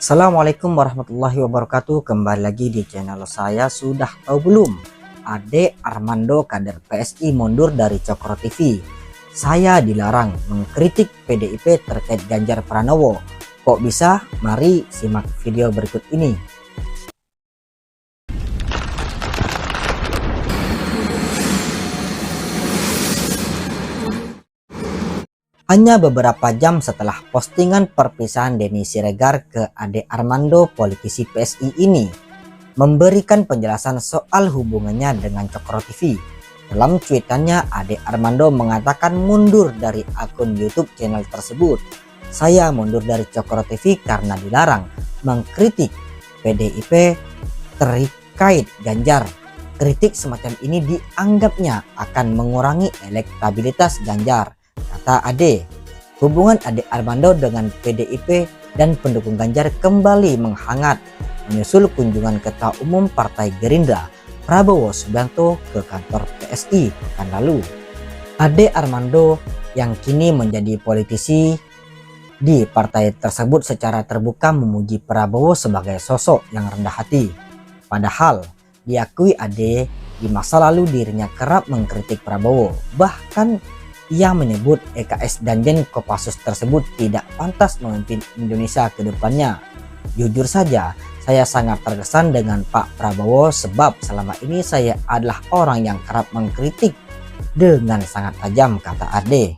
Assalamualaikum warahmatullahi wabarakatuh. Kembali lagi di channel saya. Sudah tahu belum? Ade Armando kader PSI mundur dari Cokro TV. Saya dilarang mengkritik PDIP terkait Ganjar Pranowo. Kok bisa? Mari simak video berikut ini. Hanya beberapa jam setelah postingan perpisahan Denny Siregar ke Ade Armando, politisi PSI ini memberikan penjelasan soal hubungannya dengan Cokro TV. Dalam cuitannya, Ade Armando mengatakan mundur dari akun YouTube channel tersebut. Saya mundur dari Cokro TV karena dilarang mengkritik PDIP terkait Ganjar. Kritik semacam ini dianggapnya akan mengurangi elektabilitas Ganjar, kata Ade. Hubungan Ade Armando dengan PDIP dan pendukung Ganjar kembali menghangat menyusul kunjungan Ketua Umum Partai Gerindra Prabowo Subianto ke kantor PSI pekan lalu. Ade Armando yang kini menjadi politisi di partai tersebut secara terbuka memuji Prabowo sebagai sosok yang rendah hati. Padahal diakui Ade di masa lalu dirinya kerap mengkritik Prabowo. Bahkan ia menyebut EKS dan Jen Kopassus tersebut tidak pantas memimpin Indonesia ke depannya. Jujur saja, saya sangat terkesan dengan Pak Prabowo sebab selama ini saya adalah orang yang kerap mengkritik dengan sangat tajam, kata Ade.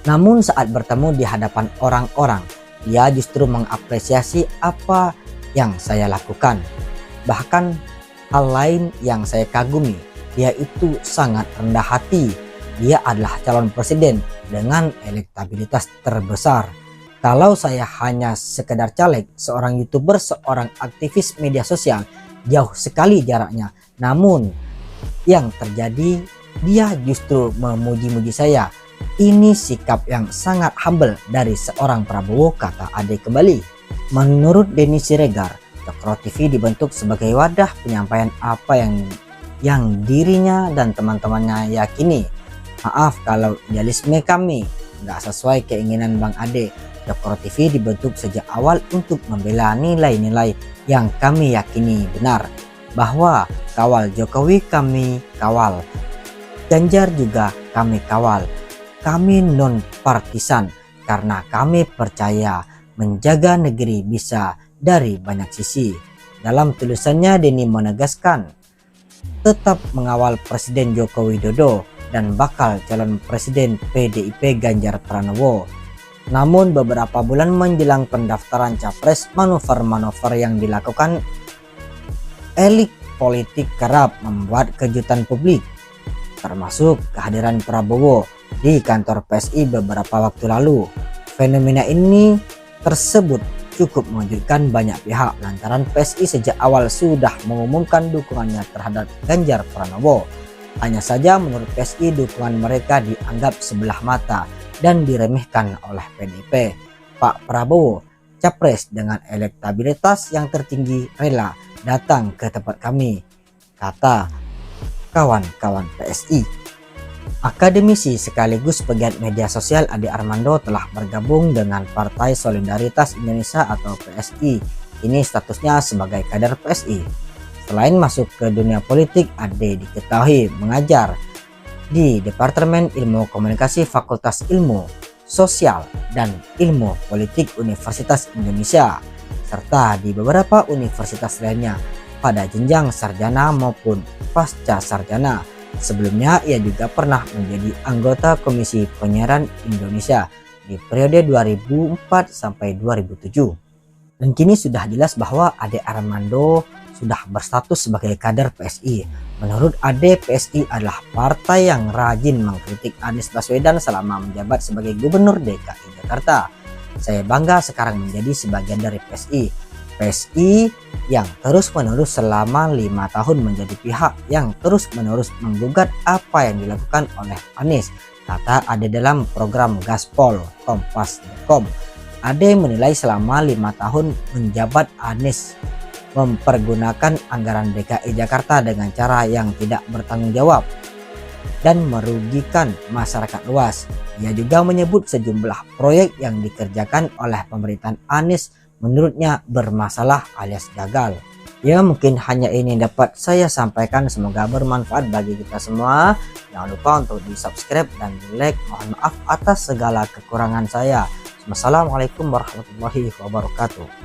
Namun saat bertemu di hadapan orang-orang, ia justru mengapresiasi apa yang saya lakukan. Bahkan hal lain yang saya kagumi, dia itu sangat rendah hati. Dia adalah calon presiden dengan elektabilitas terbesar. Kalau saya hanya sekedar caleg, seorang YouTuber, seorang aktivis media sosial, jauh sekali jaraknya. Namun yang terjadi, dia justru memuji-muji saya. Ini sikap yang sangat humble dari seorang Prabowo, kata Ade kembali. Menurut Denny Siregar, Cokro TV dibentuk sebagai wadah penyampaian apa yang dirinya dan teman-temannya yakini. Maaf kalau idealisme kami nggak sesuai keinginan Bang Ade. Cokro TV dibentuk sejak awal untuk membela nilai-nilai yang kami yakini benar. Bahwa kawal Jokowi kami kawal, Ganjar juga kami kawal. Kami non partisan karena kami percaya menjaga negeri bisa dari banyak sisi. Dalam tulisannya, Denny menegaskan tetap mengawal Presiden Joko Widodo dan bakal calon presiden PDIP Ganjar Pranowo. Namun beberapa bulan menjelang pendaftaran capres, manuver-manuver yang dilakukan elit politik kerap membuat kejutan publik, termasuk kehadiran Prabowo di kantor PSI beberapa waktu lalu. Fenomena ini tersebut cukup mengejutkan banyak pihak lantaran PSI sejak awal sudah mengumumkan dukungannya terhadap Ganjar Pranowo. Hanya saja menurut PSI dukungan mereka dianggap sebelah mata dan diremehkan oleh PDIP. Pak Prabowo, capres dengan elektabilitas yang tertinggi, rela datang ke tempat kami, kata kawan-kawan PSI. Akademisi sekaligus pegiat media sosial Ade Armando telah bergabung dengan Partai Solidaritas Indonesia atau PSI. Ini statusnya sebagai kader PSI. Selain masuk ke dunia politik, Ade diketahui mengajar di Departemen Ilmu Komunikasi Fakultas Ilmu Sosial dan Ilmu Politik Universitas Indonesia, serta di beberapa universitas lainnya pada jenjang sarjana maupun pasca sarjana. Sebelumnya ia juga pernah menjadi anggota Komisi Penyiaran Indonesia di periode 2004 sampai 2007. Dan kini sudah jelas bahwa Ade Armando sudah berstatus sebagai kader PSI. Menurut Ade, PSI adalah partai yang rajin mengkritik Anies Baswedan selama menjabat sebagai Gubernur DKI Jakarta. Saya bangga sekarang menjadi sebagian dari PSI. PSI yang terus-menerus selama 5 tahun menjadi pihak yang terus-menerus menggugat apa yang dilakukan oleh Anies, kata Ade dalam program Gaspol Kompas.com. Ade menilai selama 5 tahun menjabat Anies mempergunakan anggaran DKI Jakarta dengan cara yang tidak bertanggung jawab dan merugikan masyarakat luas. Ia juga menyebut sejumlah proyek yang dikerjakan oleh pemerintahan Anies menurutnya bermasalah alias gagal. Ya, mungkin hanya ini yang dapat saya sampaikan, semoga bermanfaat bagi kita semua. Jangan lupa untuk di subscribe dan di like. Mohon maaf atas segala kekurangan saya. Wassalamualaikum warahmatullahi wabarakatuh.